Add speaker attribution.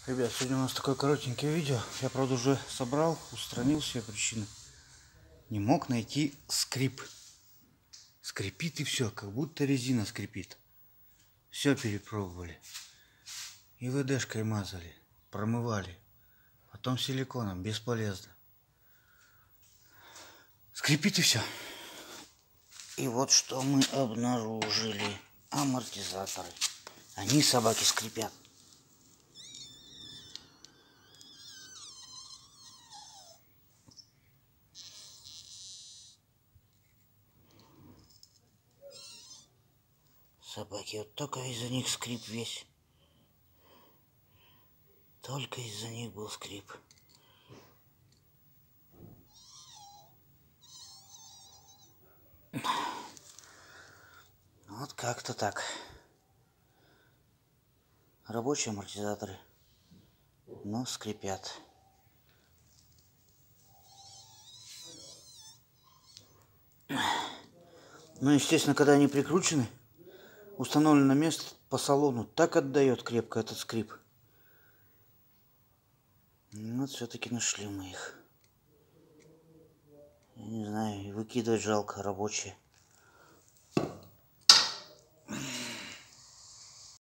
Speaker 1: Ребят, сегодня у нас такое коротенькое видео. Я, правда, уже собрал, устранил все причины. Не мог найти скрип. Скрипит и все, как будто резина скрипит. Все перепробовали. И ВДшкой мазали, промывали. Потом силиконом, бесполезно. Скрипит и все. И вот что мы обнаружили. Амортизаторы. Они, собаки, скрипят. Собаки, вот только из-за них скрип весь. Только из-за них был скрип. Вот как-то так. Рабочие амортизаторы, но скрипят. Ну, естественно, когда они прикручены, установлены на место по салону, так отдает крепко этот скрип. Вот все-таки нашли мы их. Я не знаю, выкидывать жалко, рабочие.